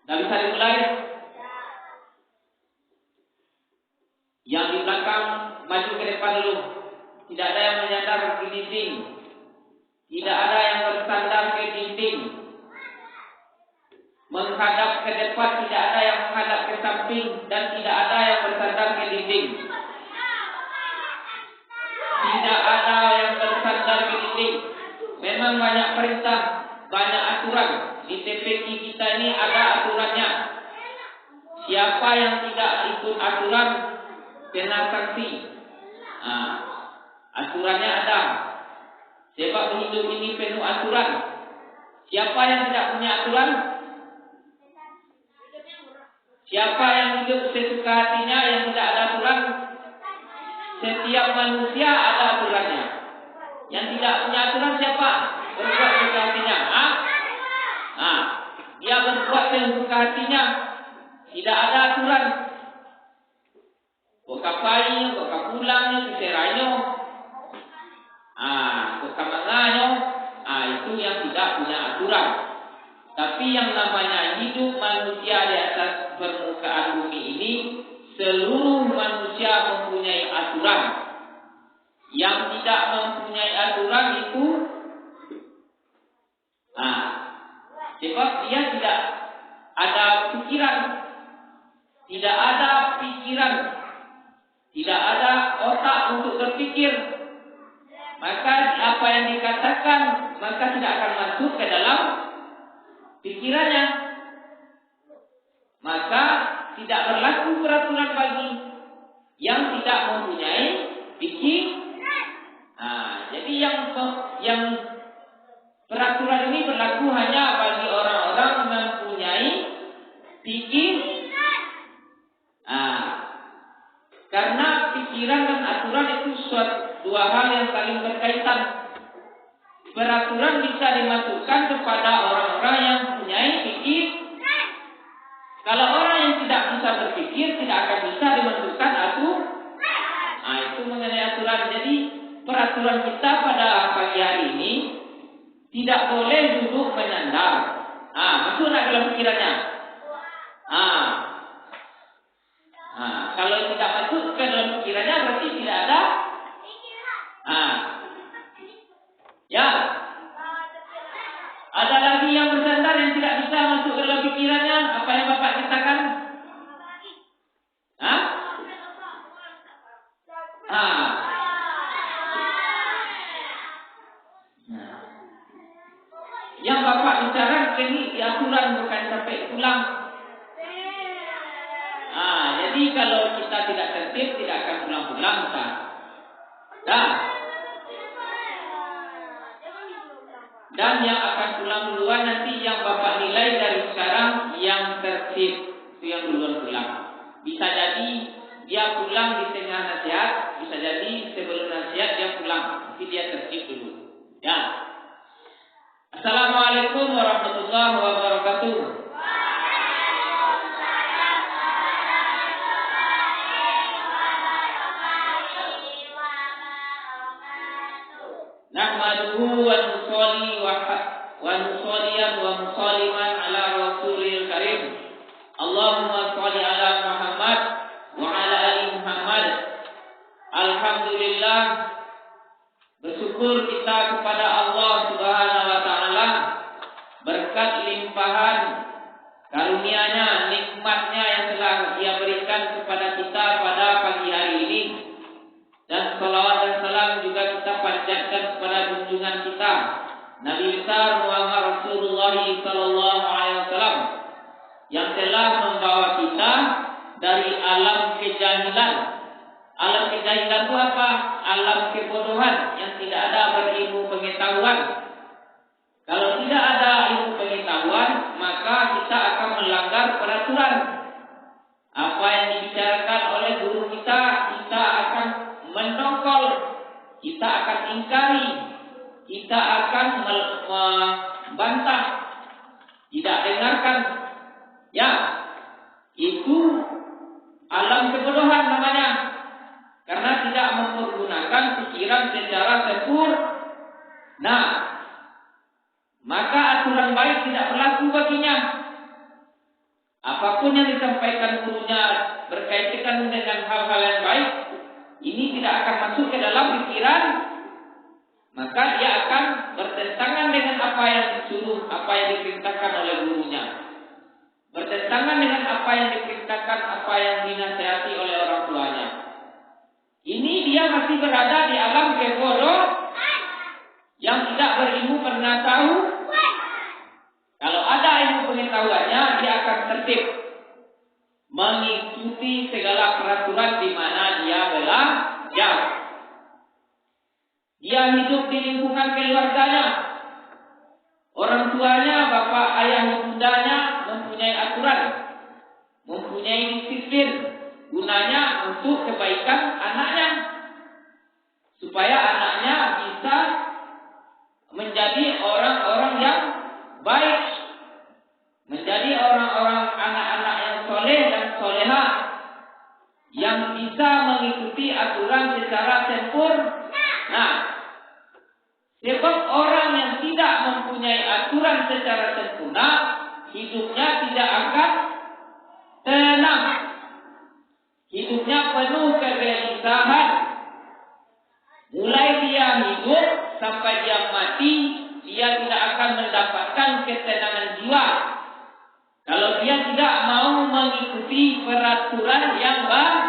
Nggak bisa dimulai. Yang di belakang maju ke depan dulu. Tidak ada yang menyandar ke dinding. Tidak ada yang bersandar ke dinding. Menghadap ke depan, tidak ada yang menghadap ke samping, dan tidak ada yang bersandar ke dinding. Tidak ada yang bersandar ke dinding. Memang banyak perintah, banyak aturan. Di TPQ kita ini ada aturannya. Siapa yang tidak ikut aturan kena sanksi. Aturannya ada. Sebab hidup ini penuh aturan. Siapa yang tidak punya aturan? Siapa yang hidup sesuka hatinya yang tidak ada aturan? Setiap manusia ada aturannya. Yang tidak punya aturan siapa? Berbuat sesuka hatinya. Dia berbuat sesuka hatinya. Tidak ada aturan. Kok kapai, kok kapulangnya, kuseranyo, kok kamanganyo, itu yang tidak punya aturan. Tapi yang namanya hidup manusia di atas permukaan bumi ini, seluruh manusia mempunyai aturan. Yang tidak mempunyai aturan itu, sebab dia tidak ada pikiran, tidak ada pikiran. Tidak ada otak untuk berpikir. Maka apa yang dikatakan maka tidak akan masuk ke dalam pikirannya. Maka tidak berlaku peraturan bagi yang tidak mempunyai pikir. Jadi yang peraturan ini berlaku hanya bagi orang-orang mempunyai pikir. Karena pikiran dan aturan itu dua hal yang saling berkaitan. Peraturan bisa dimasukkan kepada orang-orang yang mempunyai pikir. Kalau orang yang tidak bisa berpikir tidak akan bisa dimasukkan aturan. Itu mengenai aturan. Jadi peraturan kita pada pagi hari ini tidak boleh duduk menyandar. Masuk nak dalam pikirannya. Kalau tidak masuk ke dalam pikirannya berarti tidak ada. Ya. Ada lagi yang bersandar yang tidak bisa masuk ke dalam pikirannya. Apa yang Bapak katakan? Yang Bapak bicara ini aturan bukan sampai pulang. Jadi kalau kita tidak tertib tidak akan pulang-pulang kan? Dan yang akan pulang duluan nanti yang Bapak nilai dari sekarang yang tertib itu yang duluan pulang. Bisa jadi dia pulang di tengah nasihat, bisa jadi sebelum nasihat dia pulang, tapi dia tertib dulu. Ya. Assalamualaikum warahmatullahi wabarakatuh. Nahmaduhu wa nusalli wa nusalliyan wa musalliman ala rasulil karim. Allahumma shalli ala Muhammad wa ala ali Muhammad. Alhamdulillah, bersyukur kita kepada Allah Subhanahu wa taala berkat limpahan karunia-Nya, nikmat-Nya yang telah Dia berikan kepada kita pada pagi hari ini. Dan salawat dan salam juga kita panjatkan kepada junjungan kita Nabi besar Muhammad Rasulullah sallallahu alaihi wasallam yang telah membawa kita dari alam kejahilan. Alam kejahilan itu apa? Alam kebodohan yang tidak ada berilmu pengetahuan. Kalau tidak ada ilmu pengetahuan, maka kita akan melanggar peraturan. Apa yang dibicarakan oleh guru kita, kita akan menongkol, kita akan ingkari, kita akan membantah, tidak dengarkan. Ya, itu alam kebodohan namanya. Karena tidak mempergunakan pikiran secara sempurna, maka aturan baik tidak berlaku baginya. Apapun yang disampaikan gurunya berkaitan dengan hal-hal yang baik, ini tidak akan masuk ke dalam pikiran, maka dia akan bertentangan dengan apa yang disuruh, apa yang diperintahkan oleh gurunya. Bertentangan dengan apa yang diperintahkan, apa yang dinasihati oleh orang tuanya. Ini dia masih berada di alam kebodohan yang tidak berilmu pernah tahu. Kalau ada ilmu pengetahuannya, dia akan tertib mengikuti segala peraturan di mana dia belajar. Dia hidup di lingkungan keluarganya. Orang tuanya, bapak, ayah, bundanya mempunyai aturan, mempunyai disiplin, gunanya untuk kebaikan anaknya, supaya anaknya bisa menjadi orang-orang yang baik, menjadi orang-orang anak-anak yang soleh dan soleha, yang bisa mengikuti aturan secara sempurna. Sebab orang yang tidak mempunyai aturan secara sempurna, hidupnya tidak akan tenang. Hidupnya penuh kegelisahan. Mulai dia hidup sampai dia mati, dia tidak akan mendapatkan ketenangan jiwa kalau dia tidak mau mengikuti peraturan yang baik.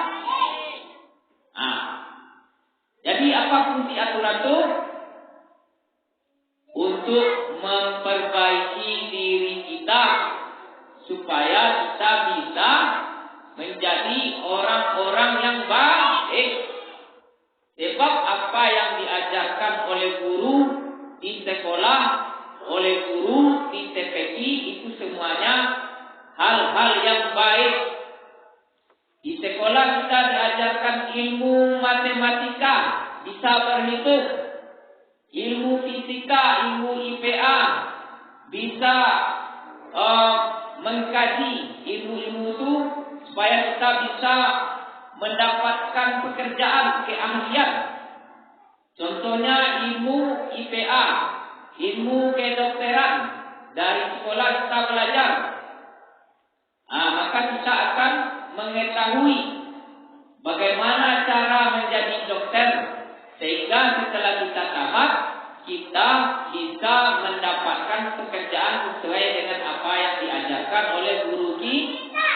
Jadi apa fungsi aturan itu? Untuk memperbaiki diri kita supaya kita bisa menjadi orang-orang yang baik. Sebab apa yang diajarkan oleh guru di sekolah, oleh guru di TPQ itu semuanya hal-hal yang baik. Di sekolah kita diajarkan ilmu matematika, bisa berhitung, ilmu fisika, ilmu IPA, bisa mengkaji ilmu-ilmu itu supaya kita bisa mendapatkan pekerjaan keahlian. Contohnya ilmu IPA, ilmu kedokteran, dari sekolah kita belajar. Maka kita akan mengetahui bagaimana cara menjadi dokter, sehingga setelah kita tamat, kita bisa mendapatkan pekerjaan sesuai dengan apa yang diajarkan oleh guru kita.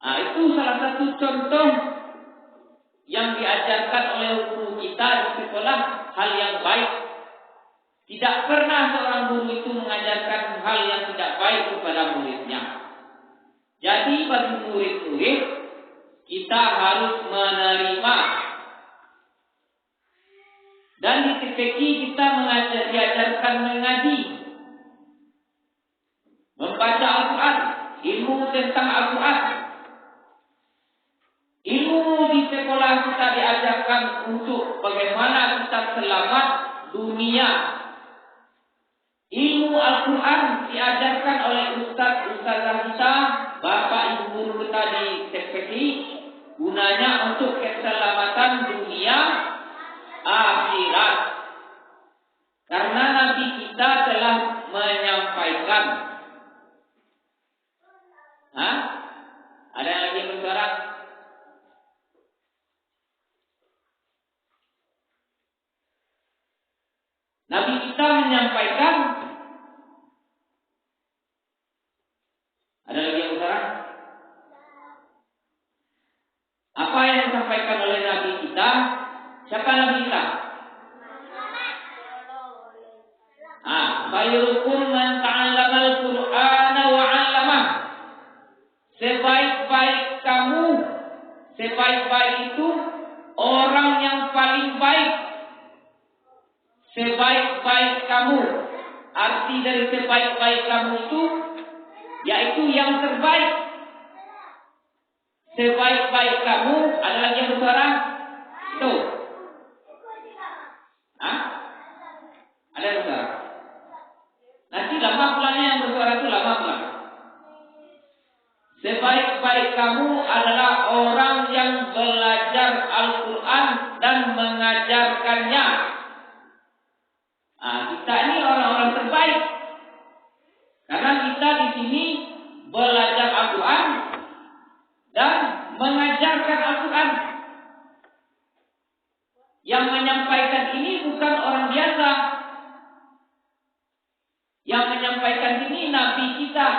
Itu salah satu contoh yang diajarkan oleh guru kita di sekolah, hal yang baik. Tidak pernah seorang guru itu mengajarkan hal yang tidak baik kepada muridnya. Jadi bagi murid-murid, kita harus menerima. Dan di TPQ kita diajarkan mengaji, membaca Al-Quran, ilmu tentang Al-Quran. Ilmu di sekolah kita diajarkan untuk bagaimana kita selamat dunia. Ilmu Al-Quran diajarkan oleh ustaz-ustazah kita, bapak ibu guru kita di TPQ, gunanya untuk keselamatan dunia akhirat. Karena Nabi kita telah menyampaikan. Ada yang lagi bersuara? Nabi kita menyampaikan. Ada lagi yang bersuara? Apa yang disampaikan oleh Nabi kita? Siapa Nabi kita? Khairukum man ta'allama al-Qur'ana wa 'allamah. Sebaik-baik kamu, sebaik-baik itu orang yang paling baik. Sebaik-baik kamu, arti dari sebaik-baik kamu itu yaitu yang terbaik. Sebaik-baik kamu, ada lagi yang bersuara? Tuh. Ada yang bersuara? Nanti lama pulangnya yang bersuara itu lama pulang. Sebaik-baik kamu adalah orang yang belajar Al-Quran dan mengajarkannya. Kita ini orang-orang terbaik. Karena kita di sini belajar Al-Quran dan mengajarkan Al-Quran. Yang menyampaikan ini bukan orang biasa. Yang menyampaikan ini Nabi kita,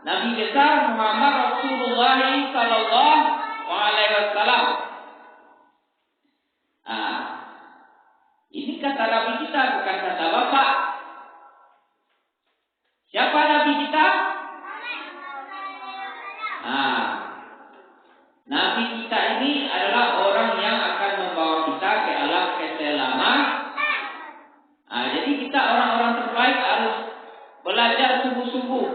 Nabi besar Muhammad Rasulullah Sallallahu Alaihi Wasallam. Ini kata Nabi kita, bukan kata Bapak. Siapa Nabi kita? Nabi kita ini adalah orang yang akan membawa kita ke alam keselamatan. Jadi kita orang-orang terbaik harus belajar sungguh-sungguh.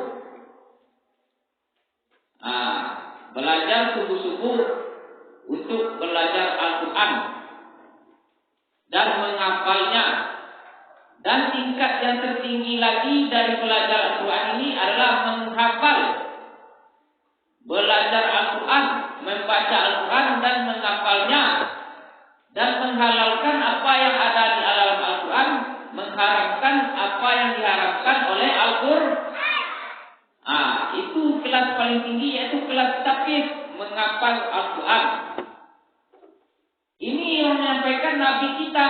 Belajar sungguh-sungguh untuk belajar Al-Quran dan menghafalnya. Dan tingkat yang tertinggi lagi dari belajar Al-Quran ini adalah menghafal. Belajar Al-Quran, membaca Al-Quran dan menghafalnya. Dan menghalalkan apa yang ada di dalam Al-Quran, mengharamkan apa yang diharamkan oleh Al-Quran. Itu kelas paling tinggi, yaitu kelas tahfiz, menghafal Al-Quran. Ini yang menyampaikan Nabi kita.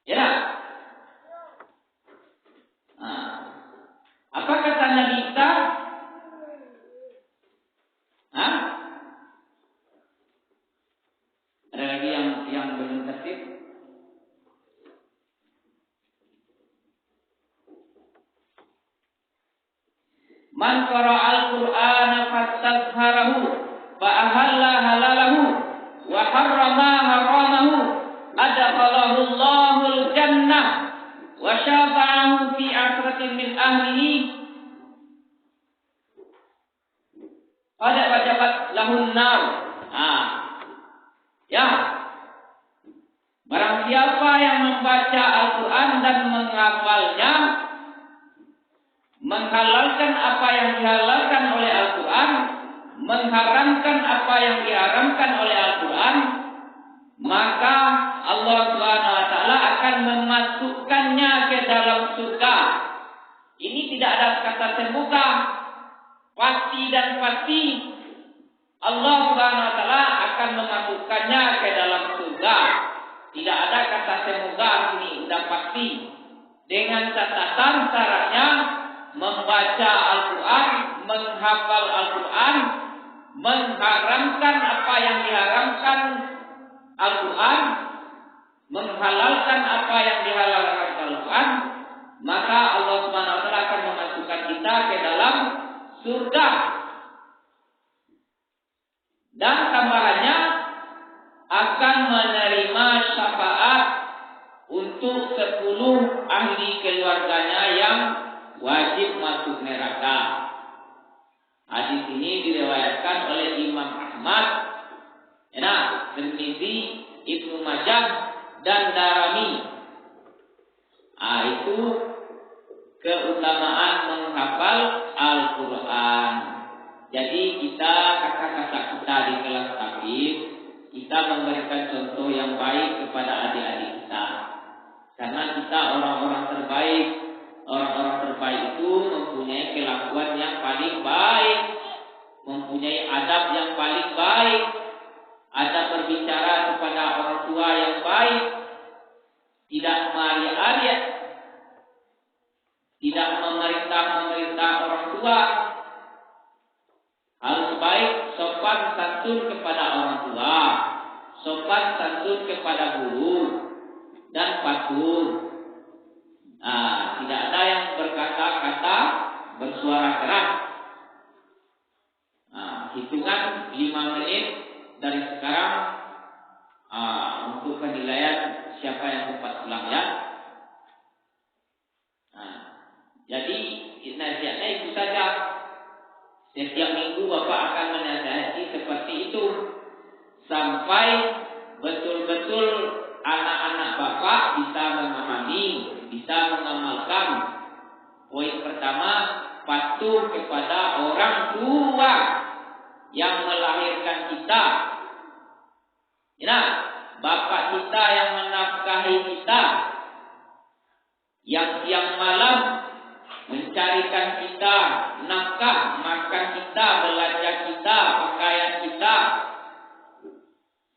Ya. Apa kata Nabi kita? Ada lagi yang belum tertib? Man qara'al Qur'ana fastazharahu fa ahalla halalahu wa harrama haramahu adkhalahu Allahul jannah wa syafa'ahu fi asratin min ahlihi qad wajabat lahun nar. Ya. Barang siapa yang membaca Al-Quran dan menghafalnya, menghalalkan apa yang dihalalkan oleh Al-Quran, mengharamkan apa yang diharamkan oleh Al-Quran, maka Allah Subhanahu wa taala akan memasukkannya ke dalam surga. Ini tidak ada kata semoga, pasti dan pasti Allah Subhanahu wa taala akan memasukkannya ke dalam surga. Tidak ada kata semoga, ini sudah pasti. Dengan catatan syaratnya membaca Al-Quran, menghafal Al-Quran, mengharamkan apa yang diharamkan Al-Quran, menghalalkan apa yang dihalalkan Al-Quran, maka Allah Subhanahu wa taala akan memasukkan kita ke dalam surga. Dan tambahannya akan menerima syafaat untuk 10 ahli keluarganya yang wajib masuk neraka. Hadis ini diriwayatkan oleh Imam Ahmad, Tirmidzi, Ibnu Majah dan Darimi. Itu keutamaan menghafal Al-Quran. Jadi kita, kakak-kakak kita di kelas tahfiz, kita memberikan contoh yang baik kepada adik-adik kita. Karena kita orang-orang terbaik. Orang-orang terbaik itu mempunyai kelakuan yang paling baik, mempunyai adab yang paling baik, adab berbicara kepada orang tua yang baik, tidak mari-ari, tidak memerintah orang tua, harus baik, sopan santun kepada orang tua, sopan santun kepada guru, dan patuh. Tidak ada yang berkata-kata bersuara keras. Hitungan 5 menit dari sekarang untuk penilaian siapa yang cepat pulang, ya. Jadi nasihatnya itu saja. Setiap minggu Bapak akan menasihati seperti itu sampai betul-betul anak-anak Bapak bisa memahami, bisa mengamalkan. Poin pertama, patuh kepada orang tua yang melahirkan kita. Bapak kita yang menafkahi kita, yang siang malam mencarikan kita nafkah, makan kita, belanja kita, pakaian kita,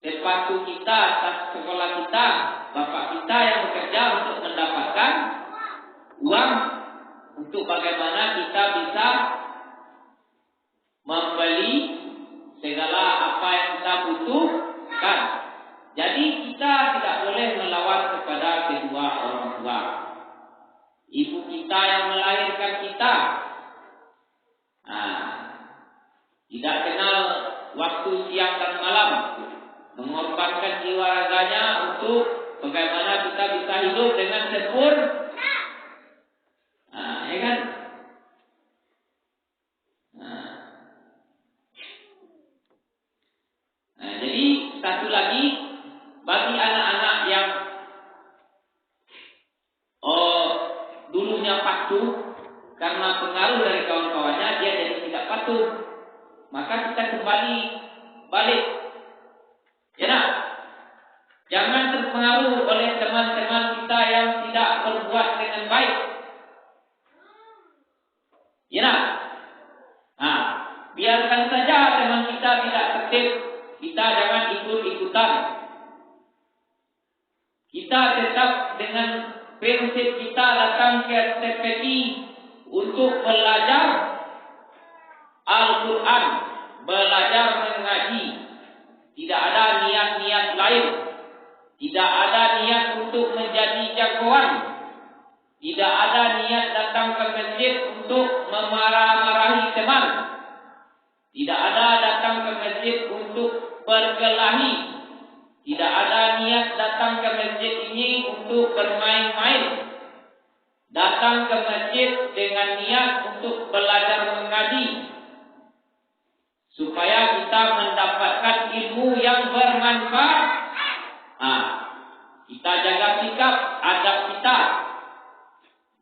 sepatu kita, tas sekolah kita, bapak kita yang bekerja untuk mendapatkan uang untuk bagaimana kita bisa membeli segala apa yang kita butuhkan. Jadi kita tidak boleh melawan kepada kedua orang tua. Ibu kita yang melahirkan kita, tidak kenal waktu siang dan malam, mengorbankan jiwa raganya untuk bagaimana kita bisa hidup dengan sempurna. Ya kan? Jadi satu lagi, bagi anak-anak yang dulunya patuh karena pengaruh dari kawan-kawannya, dia jadi tidak patuh, maka kita kembali balik. Ya nak? Jangan terpengaruh oleh teman-teman kita yang tidak berbuat dengan baik. Ya nak? Biarkan saja teman kita tidak tertib, kita jangan ikut-ikutan. Kita tetap dengan prinsip kita datang ke TPI untuk belajar Al-Quran, belajar mengaji. Tidak ada niat-niat lain. Tidak ada niat untuk menjadi jagoan. Tidak ada niat datang ke masjid untuk memarah-marahi teman. Tidak ada datang ke masjid untuk berkelahi. Tidak ada niat datang ke masjid ini untuk bermain-main. Datang ke masjid dengan niat untuk belajar mengaji, supaya kita mendapatkan ilmu yang bermanfaat. Kita jaga sikap adab kita.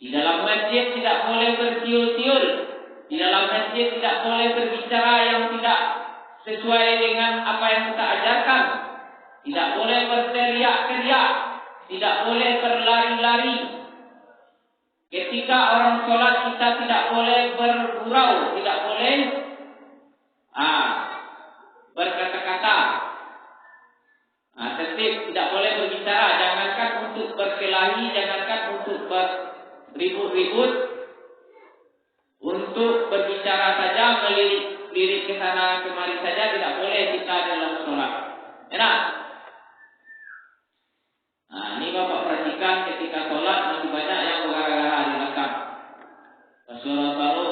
Di dalam masjid tidak boleh bertiul-tiul. Di dalam masjid tidak boleh berbicara yang tidak sesuai dengan apa yang kita ajarkan. Tidak boleh berteriak-teriak. Tidak boleh berlari-lari. Ketika orang sholat kita tidak boleh bergurau. Tidak boleh berkata-kata. Tertib, tidak boleh berbicara. Jangankan untuk berkelahi, jangankan untuk berribut-ribut. Untuk berbicara saja, melirik ke sana kemari saja tidak boleh kita dalam sholat. Enak? Ini Bapak perhatikan ketika sholat masih banyak yang bergara-gara di belakang. Suara-suara.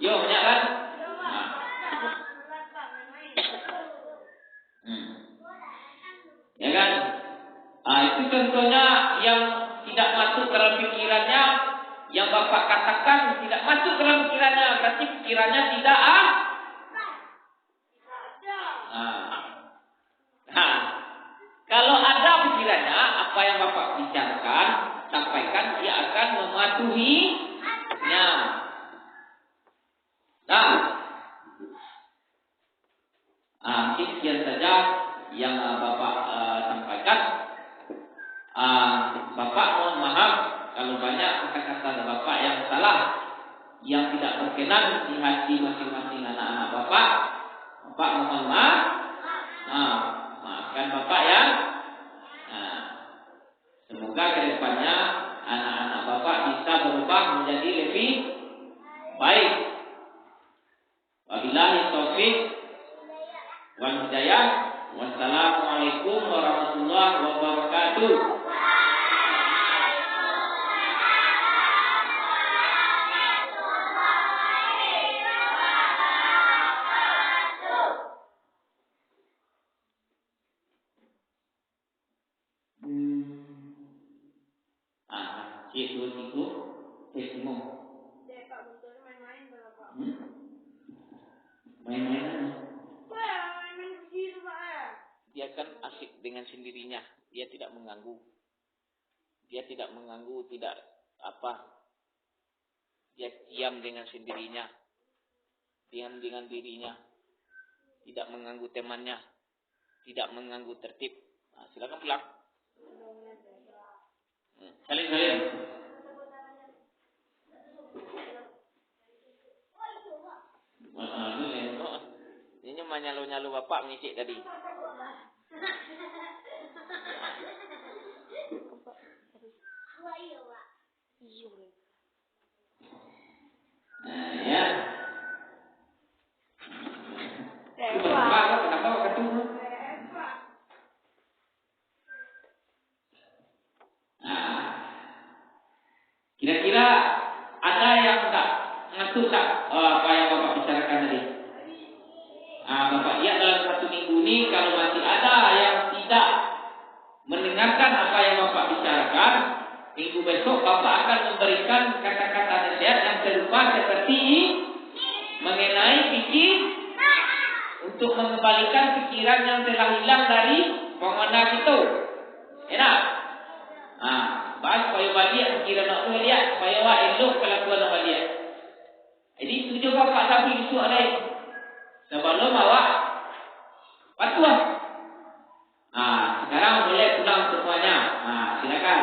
Yo, banyak kan? Ya kan? Itu contohnya yang tidak masuk dalam pikirannya, yang Bapak katakan tidak masuk dalam pikirannya, berarti pikirannya tidak kalau ada pikirannya, apa yang Bapak bicarakan, sampaikan, dia akan mematuhinya. Mungkin sekian saja yang Bapak sampaikan. Bapak mohon maaf kalau banyak kata-kata Bapak yang salah, yang tidak berkenan di hati masing-masing anak-anak Bapak. Bapak mohon maaf. Maafkan Bapak ya. Semoga kedepannya anak-anak Bapak bisa berubah menjadi lebih baik. Wabillahi taufiq wal hidayah. Wassalamualaikum warahmatullahi wabarakatuh. Dia kan asik dengan sendirinya, dia tidak mengganggu. Dia tidak mengganggu, tidak apa. Dia diam dengan sendirinya, diam dengan dirinya, tidak mengganggu temannya, tidak mengganggu tertib. Silakan pulang. Salim. sama nyalo-nyalo bapak mengicik tadi. Ya. Kenapa ketemu? Nah, kira-kira ada yang tak ngatur tak apa yang bapak bicarakan tadi? Bapak lihat dalam 1 minggu ini kalau masih ada yang tidak mendengarkan apa yang bapak bicarakan, minggu besok bapak akan memberikan kata-kata nasihat yang serupa seperti mengenai fikir untuk mengembalikan pikiran yang telah hilang dari pengguna itu. Enak? Bahas supaya balik pikiran nak lihat, supaya awak elok kelakuan nak balik. Jadi itu juga bapak tapi besok lain. Sebelum awak patuh. Sekarang boleh pulang semuanya. Silakan.